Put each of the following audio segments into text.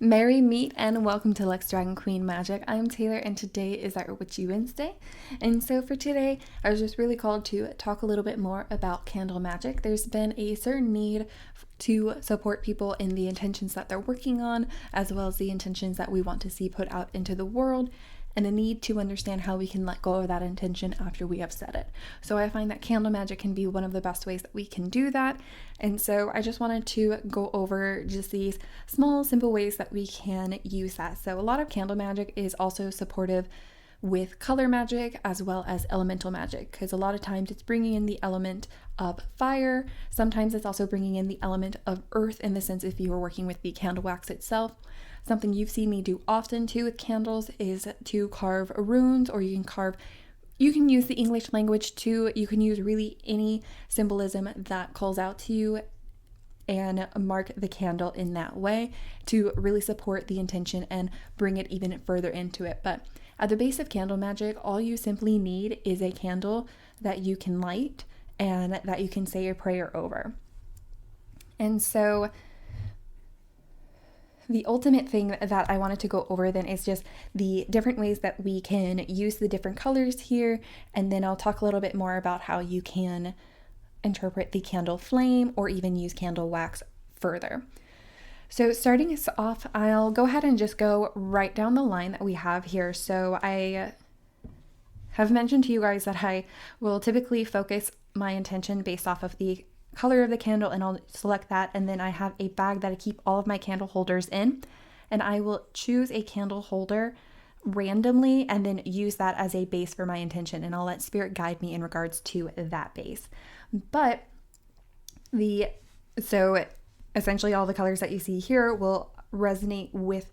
Merry meet and welcome to Lex Dragon Queen Magic. I'm Taylor and today is our Witchy Wednesday. And so for today, I was just really called to talk a little bit more about candle magic. There's been a certain need to support people in the intentions that they're working on, as well as the intentions that we want to see put out into the world, and a need to understand how we can let go of that intention after we have set it. So I find that candle magic can be one of the best ways that we can do that. And so I just wanted to go over just these small, simple ways that we can use that. So a lot of candle magic is also supportive with color magic as well as elemental magic, because a lot of times it's bringing in the element of fire. Sometimes it's also bringing in the element of earth, in the sense if you are working with the candle wax itself. Something you've seen me do often too with candles is to carve runes, or you can use the English language too. You can use really any symbolism that calls out to you and mark the candle in that way to really support the intention and bring it even further into it. But at the base of candle magic, all you simply need is a candle that you can light and that you can say a prayer over. And so the ultimate thing that I wanted to go over then is just the different ways that we can use the different colors here, and then I'll talk a little bit more about how you can interpret the candle flame or even use candle wax further. So starting us off, I'll go ahead and just go right down the line that we have here. So I have mentioned to you guys that I will typically focus my intention based off of the color of the candle, and I'll select that, and then I have a bag that I keep all of my candle holders in, and I will choose a candle holder randomly and then use that as a base for my intention, and I'll let spirit guide me in regards to that base. But so essentially all the colors that you see here will resonate with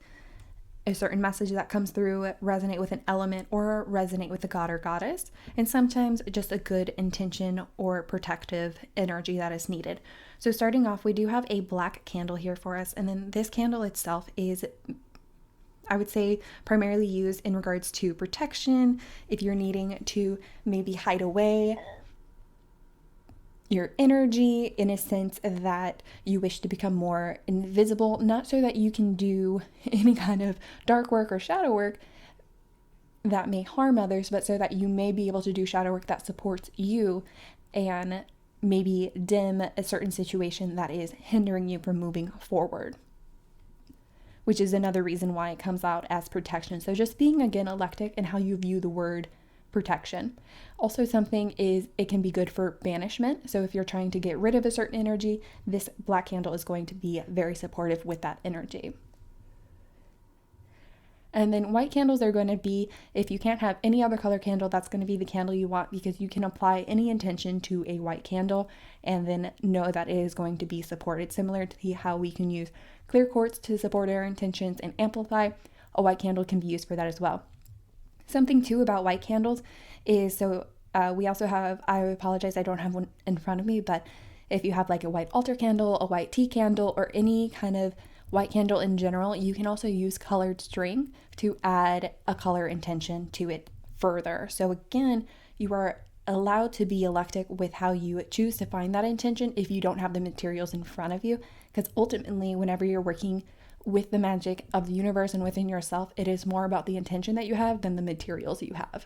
a certain message that comes through, resonate with an element, or resonate with the god or goddess, and sometimes just a good intention or protective energy that is needed. So starting off, we do have a black candle here for us, and then this candle itself is, I would say, primarily used in regards to protection. If you're needing to maybe hide away your energy in a sense that you wish to become more invisible, not so that you can do any kind of dark work or shadow work that may harm others, but so that you may be able to do shadow work that supports you and maybe dim a certain situation that is hindering you from moving forward, which is another reason why it comes out as protection. So just being, again, eclectic in how you view the word protection. Also, something is, it can be good for banishment. So if you're trying to get rid of a certain energy, this black candle is going to be very supportive with that energy. And then white candles are going to be, if you can't have any other color candle, that's going to be the candle you want, because you can apply any intention to a white candle and then know that it is going to be supported. Similar to how we can use clear quartz to support our intentions and amplify, a white candle can be used for that as well. Something too about white candles is, we also have, I apologize, I don't have one in front of me, but if you have like a white altar candle, a white tea candle, or any kind of white candle in general, you can also use colored string to add a color intention to it further. So again, you are allowed to be eclectic with how you choose to find that intention if you don't have the materials in front of you, because ultimately, whenever you're working with the magic of the universe and within yourself, it is more about the intention that you have than the materials you have.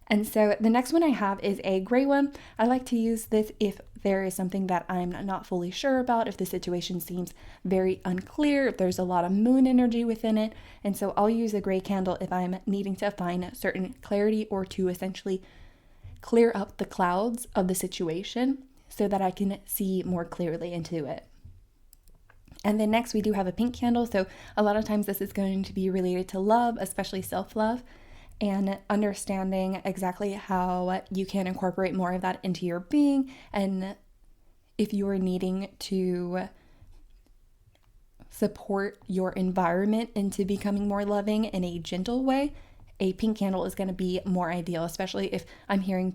And so the next one I have is a gray one. I like to use this if there is something that I'm not fully sure about, if the situation seems very unclear, if there's a lot of moon energy within it. And so I'll use a gray candle if I'm needing to find certain clarity or to essentially clear up the clouds of the situation so that I can see more clearly into it. And then next we do have a pink candle. So a lot of times this is going to be related to love, especially self-love, and understanding exactly how you can incorporate more of that into your being. And if you are needing to support your environment into becoming more loving in a gentle way, a pink candle is going to be more ideal, especially if I'm hearing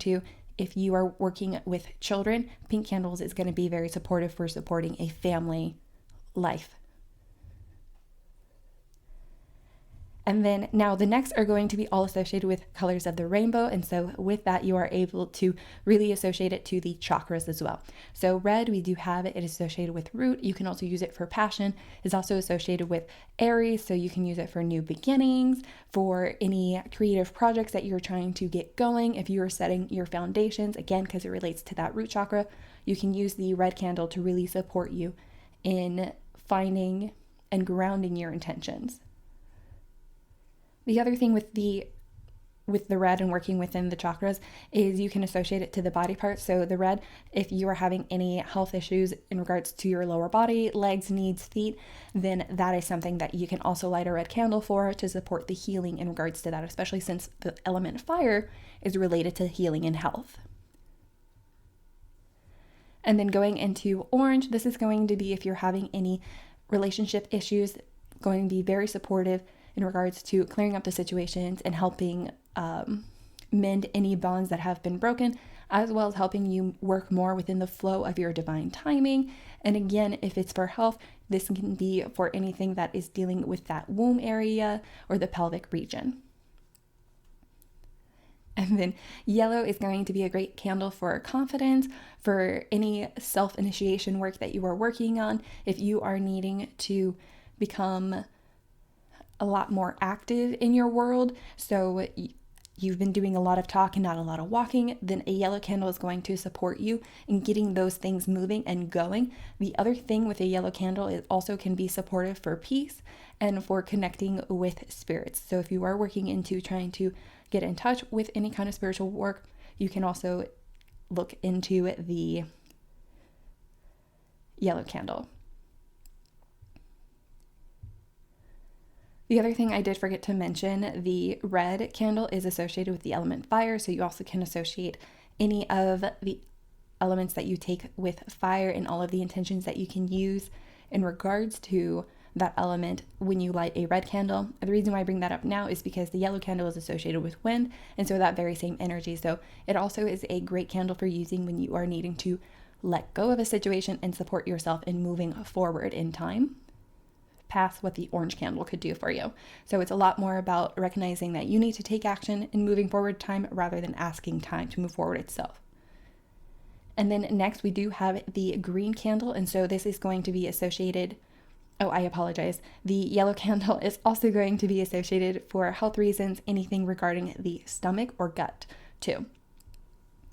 if you are working with children, pink candles is going to be very supportive for supporting a family life. And then now the next are going to be all associated with colors of the rainbow. And so with that, you are able to really associate it to the chakras as well. So red, we do have it. It is associated with root. You can also use it for passion. It's also associated with Aries. So you can use it for new beginnings, for any creative projects that you're trying to get going. If you are setting your foundations, again, because it relates to that root chakra, you can use the red candle to really support you in finding and grounding your intentions. The other thing with the red and working within the chakras is you can associate it to the body parts. So the red, if you are having any health issues in regards to your lower body, legs, knees, feet, then that is something that you can also light a red candle for to support the healing in regards to that, especially since the element fire is related to healing and health. And then going into orange, this is going to be if you're having any relationship issues, going to be very supportive in regards to clearing up the situations and helping mend any bonds that have been broken, as well as helping you work more within the flow of your divine timing. And again, if it's for health, this can be for anything that is dealing with that womb area or the pelvic region. And then yellow is going to be a great candle for confidence, for any self-initiation work that you are working on. If you are needing to become a lot more active in your world, so you've been doing a lot of talk and not a lot of walking, then a yellow candle is going to support you in getting those things moving and going. The other thing with a yellow candle, it also can be supportive for peace and for connecting with spirits. So if you are working into trying to get in touch with any kind of spiritual work, you can also look into the yellow candle. The other thing I did forget to mention, the red candle is associated with the element fire, so you also can associate any of the elements that you take with fire and all of the intentions that you can use in regards to that element when you light a red candle. And the reason why I bring that up now is because the yellow candle is associated with wind, and so that very same energy. So it also is a great candle for using when you are needing to let go of a situation and support yourself in moving forward in time past what the orange candle could do for you. So it's a lot more about recognizing that you need to take action in moving forward time rather than asking time to move forward itself. And then next we do have the green candle, and so this is going to be associated, I apologize. The yellow candle is also going to be associated for health reasons, anything regarding the stomach or gut too.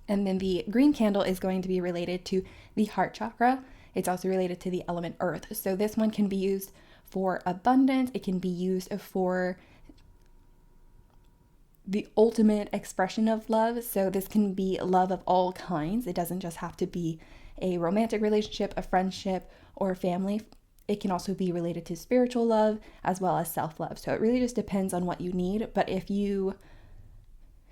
And then the green candle is going to be related to the heart chakra. It's also related to the element earth. So this one can be used for abundance. It can be used for the ultimate expression of love. So this can be love of all kinds. It doesn't just have to be a romantic relationship, a friendship, or a family. It can also be related to spiritual love as well as self-love. So it really just depends on what you need. But if you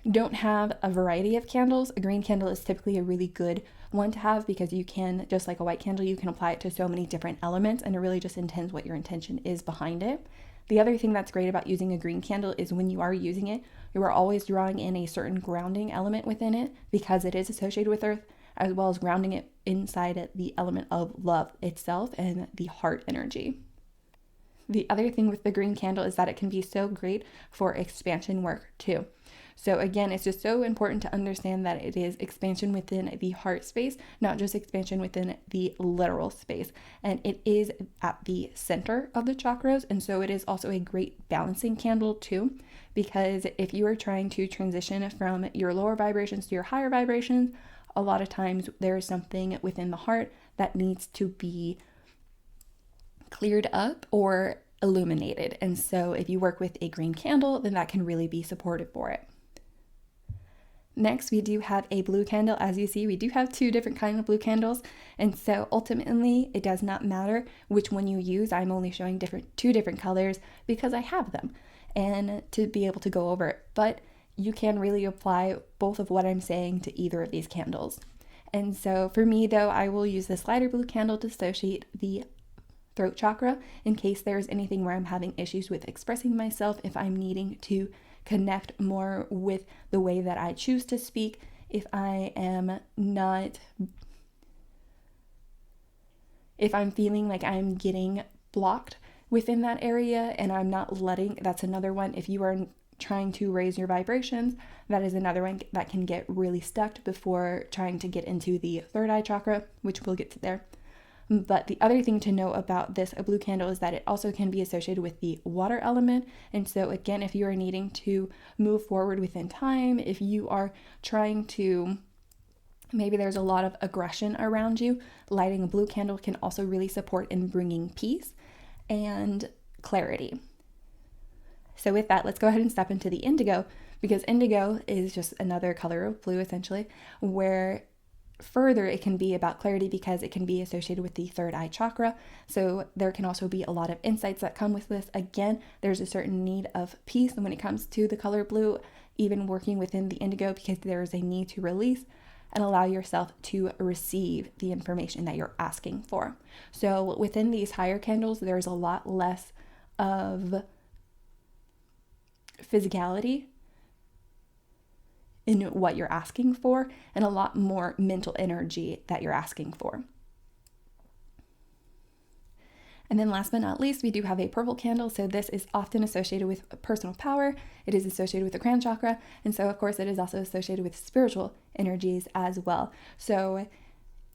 don't have a variety of candles, a green candle is typically a really good one to have, because you can, just like a white candle, you can apply it to so many different elements, and it really just intends what your intention is behind it. The other thing that's great about using a green candle is when you are using it, you are always drawing in a certain grounding element within it, because it is associated with earth, as well as grounding it inside the element of love itself and the heart energy. The other thing with the green candle is that it can be so great for expansion work too. So again, it's just so important to understand that it is expansion within the heart space, not just expansion within the literal space. And it is at the center of the chakras. And so it is also a great balancing candle too, because if you are trying to transition from your lower vibrations to your higher vibrations, a lot of times there is something within the heart that needs to be cleared up or illuminated. And so if you work with a green candle, then that can really be supportive for it. Next, we do have a blue candle. As you see, we do have two different kinds of blue candles. And so ultimately, it does not matter which one you use. I'm only showing two different colors because I have them and to be able to go over it. But you can really apply both of what I'm saying to either of these candles. And so for me, though, I will use this lighter blue candle to associate the throat chakra in case there's anything where I'm having issues with expressing myself, if I'm needing to connect more with the way that I choose to speak, if I'm feeling like I'm getting blocked within that area, and I'm not letting, that's another one. If you are trying to raise your vibrations, that is another one that can get really stuck before trying to get into the third eye chakra, which we'll get to there. But the other thing to know about this blue candle is that it also can be associated with the water element. And so again, if you are needing to move forward within time, if you are trying to, maybe there's a lot of aggression around you, lighting a blue candle can also really support in bringing peace and clarity. So with that, let's go ahead and step into the indigo, because indigo is just another color of blue essentially, where further it can be about clarity because it can be associated with the third eye chakra. So there can also be a lot of insights that come with this. Again, there's a certain need of peace when it comes to the color blue, even working within the indigo, because there is a need to release and allow yourself to receive the information that you're asking for. So within these higher candles, there's a lot less of physicality in what you're asking for, and a lot more mental energy that you're asking for. And then last but not least, we do have a purple candle. So this is often associated with personal power. It is associated with the crown chakra. And so of course it is also associated with spiritual energies as well. So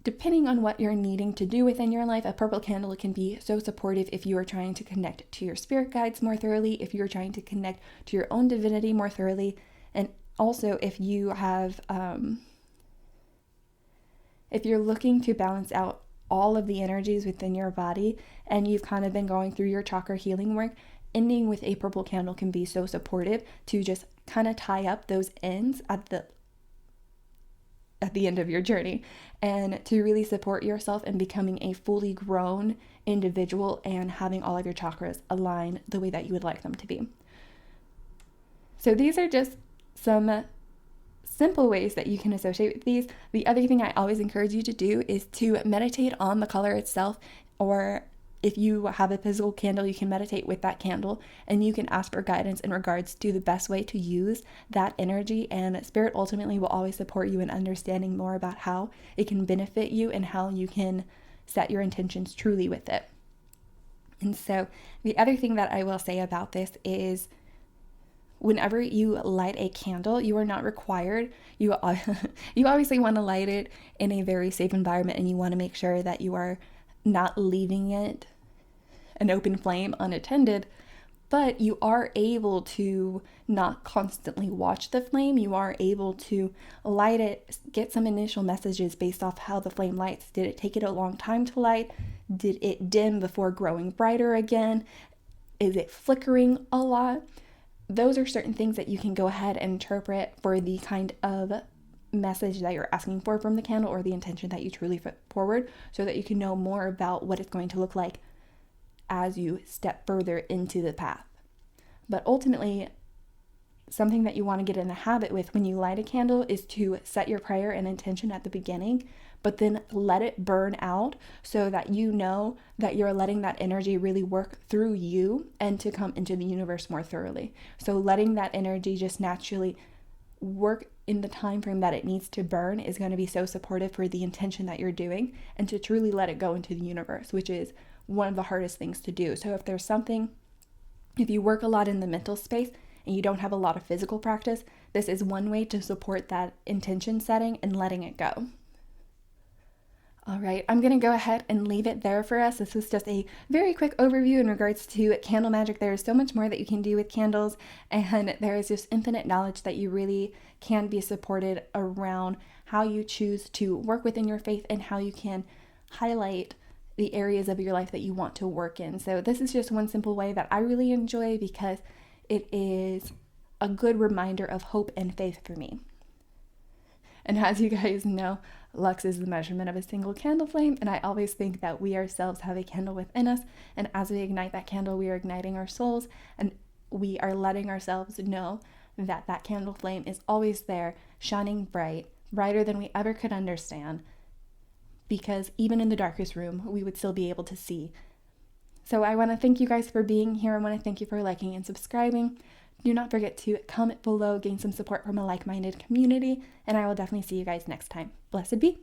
depending on what you're needing to do within your life, a purple candle can be so supportive if you are trying to connect to your spirit guides more thoroughly, if you're trying to connect to your own divinity more thoroughly, and also if you have, if you're looking to balance out all of the energies within your body and you've kind of been going through your chakra healing work, ending with a purple candle can be so supportive to just kind of tie up those ends at the end of your journey, and to really support yourself in becoming a fully grown individual and having all of your chakras align the way that you would like them to be. So these are just some simple ways that you can associate with these. The other thing I always encourage you to do is to meditate on the color itself, or if you have a physical candle, you can meditate with that candle and you can ask for guidance in regards to the best way to use that energy, and spirit ultimately will always support you in understanding more about how it can benefit you and how you can set your intentions truly with it. And so the other thing that I will say about this is, whenever you light a candle, you are not required. You obviously want to light it in a very safe environment, and you want to make sure that you are not leaving it an open flame unattended, but you are able to not constantly watch the flame. You are able to light it, get some initial messages based off how the flame lights. Did it take it a long time to light? Did it dim before growing brighter again? Is it flickering a lot? Those are certain things that you can go ahead and interpret for the kind of message that you're asking for from the candle, or the intention that you truly put forward, so that you can know more about what it's going to look like as you step further into the path. But ultimately, something that you want to get in the habit with when you light a candle is to set your prayer and intention at the beginning, but then let it burn out so that you know that you're letting that energy really work through you and to come into the universe more thoroughly. So letting that energy just naturally work in the time frame that it needs to burn is going to be so supportive for the intention that you're doing, and to truly let it go into the universe, which is one of the hardest things to do. So if there's something, if you work a lot in the mental space and you don't have a lot of physical practice, this is one way to support that intention setting and letting it go. All right, I'm going to go ahead and leave it there for us. This was just a very quick overview in regards to candle magic. There is so much more that you can do with candles, and there is just infinite knowledge that you really can be supported around how you choose to work within your faith and how you can highlight the areas of your life that you want to work in. So this is just one simple way that I really enjoy, because it is a good reminder of hope and faith for me. And as you guys know, lux is the measurement of a single candle flame, and I always think that we ourselves have a candle within us, and as we ignite that candle, we are igniting our souls, and we are letting ourselves know that that candle flame is always there, shining bright, brighter than we ever could understand, because even in the darkest room, we would still be able to see. So I want to thank you guys for being here. I want to thank you for liking and subscribing. Do not forget to comment below, gain some support from a like-minded community, and I will definitely see you guys next time. Blessed be.